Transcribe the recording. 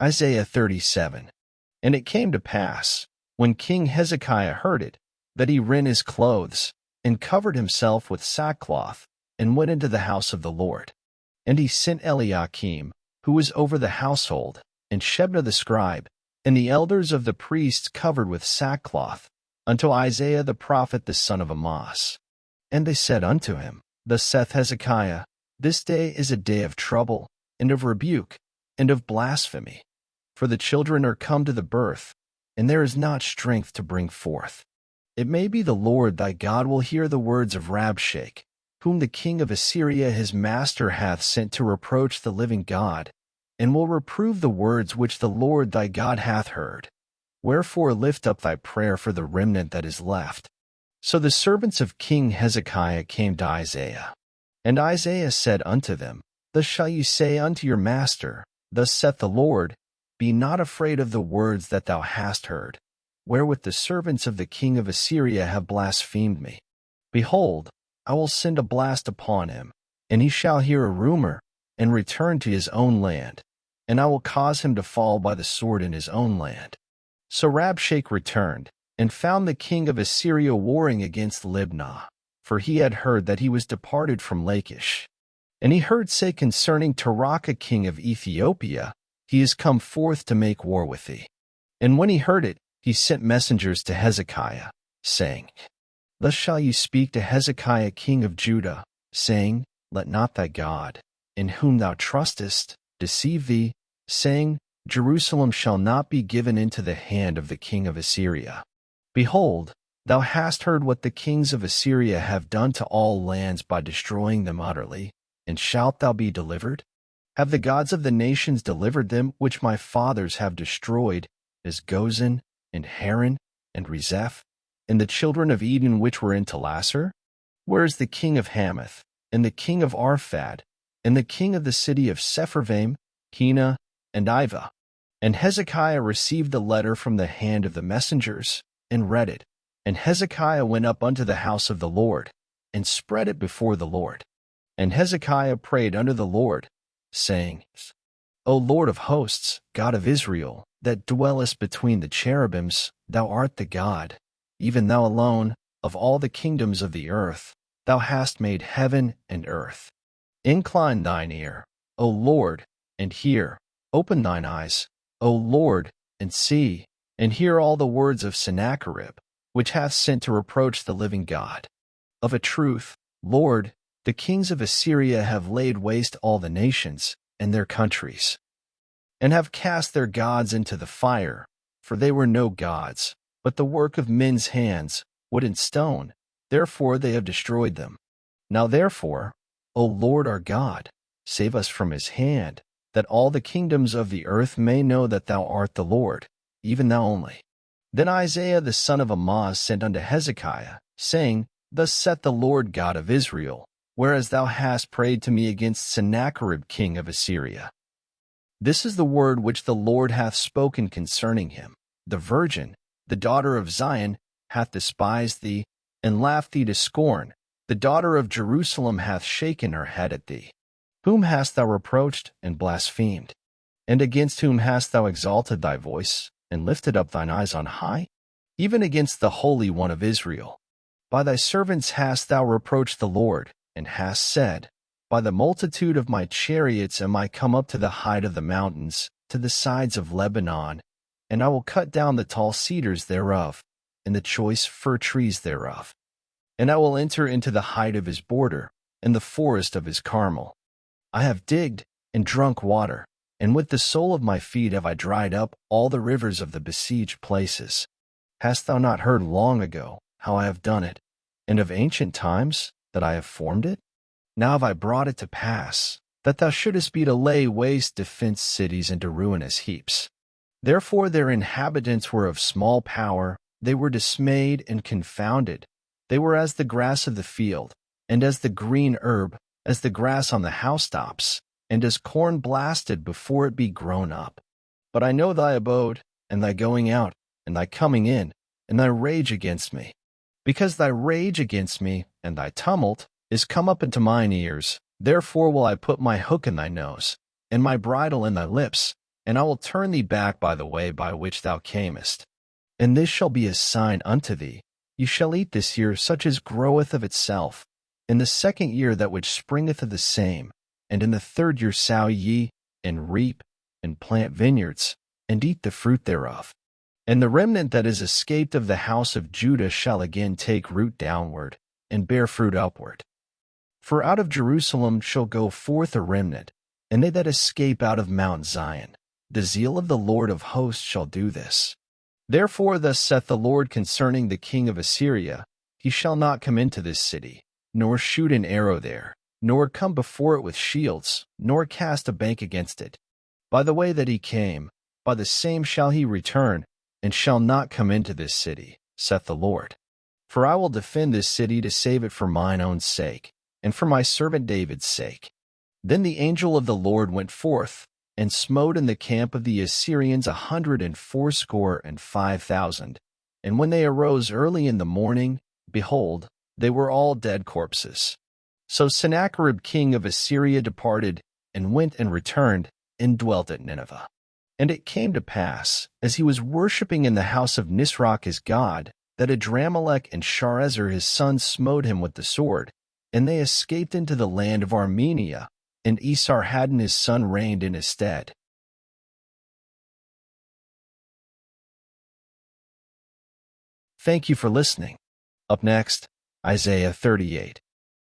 Isaiah 37. And it came to pass, when King Hezekiah heard it, that he rent his clothes, and covered himself with sackcloth, and went into the house of the Lord. And he sent Eliakim, who was over the household, and Shebna the scribe, and the elders of the priests covered with sackcloth, unto Isaiah the prophet the son of Amoz. And they said unto him, Thus saith Hezekiah, This day is a day of trouble, and of rebuke, and of blasphemy. For the children are come to the birth, and there is not strength to bring forth. It may be the Lord thy God will hear the words of Rabshakeh, whom the king of Assyria his master hath sent to reproach the living God, and will reprove the words which the Lord thy God hath heard. Wherefore lift up thy prayer for the remnant that is left. So the servants of King Hezekiah came to Isaiah. And Isaiah said unto them, Thus shall you say unto your master, Thus saith the Lord, Be not afraid of the words that thou hast heard, wherewith the servants of the king of Assyria have blasphemed me. Behold, I will send a blast upon him, and he shall hear a rumor, and return to his own land, and I will cause him to fall by the sword in his own land. So Rabshakeh returned, and found the king of Assyria warring against Libnah, for he had heard that he was departed from Lachish. And he heard say concerning Tirhakah king of Ethiopia, He is come forth to make war with thee. And when he heard it, he sent messengers to Hezekiah, saying, Thus shall you speak to Hezekiah king of Judah, saying, Let not thy God, in whom thou trustest, deceive thee, saying, Jerusalem shall not be given into the hand of the king of Assyria. Behold, thou hast heard what the kings of Assyria have done to all lands by destroying them utterly, and shalt thou be delivered? Have the gods of the nations delivered them which my fathers have destroyed, as Gozan, and Haran, and Rezeph, and the children of Eden which were in Telassar? Where is the king of Hamath, and the king of Arphad, and the king of the city of Sepharvaim, Hena, and Ivah? And Hezekiah received the letter from the hand of the messengers, and read it. And Hezekiah went up unto the house of the Lord, and spread it before the Lord. And Hezekiah prayed unto the Lord, saying, O Lord of hosts, God of Israel, that dwellest between the cherubims, thou art the God, even thou alone, of all the kingdoms of the earth. Thou hast made heaven and earth. Incline thine ear, O Lord, and hear. Open thine eyes, O Lord, and see, and hear all the words of Sennacherib, which hath sent to reproach the living God. Of a truth, Lord, the kings of Assyria have laid waste all the nations and their countries, and have cast their gods into the fire, for they were no gods, but the work of men's hands, wood and stone, therefore they have destroyed them. Now therefore, O Lord our God, save us from his hand, that all the kingdoms of the earth may know that thou art the Lord, even thou only. Then Isaiah the son of Amoz sent unto Hezekiah, saying, Thus saith the Lord God of Israel, whereas thou hast prayed to me against Sennacherib king of Assyria. This is the word which the Lord hath spoken concerning him. The virgin, the daughter of Zion, hath despised thee, and laughed thee to scorn. The daughter of Jerusalem hath shaken her head at thee. Whom hast thou reproached and blasphemed? And against whom hast thou exalted thy voice, and lifted up thine eyes on high? Even against the Holy One of Israel. By thy servants hast thou reproached the Lord, and hast said, By the multitude of my chariots am I come up to the height of the mountains, to the sides of Lebanon, and I will cut down the tall cedars thereof, and the choice fir trees thereof. And I will enter into the height of his border, and the forest of his Carmel. I have digged and drunk water, and with the sole of my feet have I dried up all the rivers of the besieged places. Hast thou not heard long ago how I have done it, and of ancient times that I have formed it? Now have I brought it to pass, that thou shouldest be to lay waste defenced cities into ruinous heaps. Therefore their inhabitants were of small power, they were dismayed and confounded. They were as the grass of the field, and as the green herb, as the grass on the housetops, and as corn blasted before it be grown up. But I know thy abode, and thy going out, and thy coming in, and thy rage against me. Because thy rage against me, and thy tumult, is come up into mine ears, therefore will I put my hook in thy nose, and my bridle in thy lips, and I will turn thee back by the way by which thou camest. And this shall be a sign unto thee. You shall eat this year such as groweth of itself, in the second year that which springeth of the same, and in the third year sow ye, and reap, and plant vineyards, and eat the fruit thereof. And the remnant that is escaped of the house of Judah shall again take root downward, and bear fruit upward. For out of Jerusalem shall go forth a remnant, and they that escape out of Mount Zion. The zeal of the Lord of hosts shall do this. Therefore thus saith the Lord concerning the king of Assyria, He shall not come into this city, nor shoot an arrow there, nor come before it with shields, nor cast a bank against it. By the way that he came, by the same shall he return, and shall not come into this city, saith the Lord. For I will defend this city to save it for mine own sake, and for my servant David's sake. Then the angel of the Lord went forth, and smote in the camp of the Assyrians 185,000. And when they arose early in the morning, behold, they were all dead corpses. So Sennacherib king of Assyria departed, and went and returned, and dwelt at Nineveh. And it came to pass, as he was worshipping in the house of Nisroch his god, that Adramelech and Sharezer his son smote him with the sword, and they escaped into the land of Armenia, and Esarhaddon his son reigned in his stead. Thank you for listening. Up next, Isaiah 38.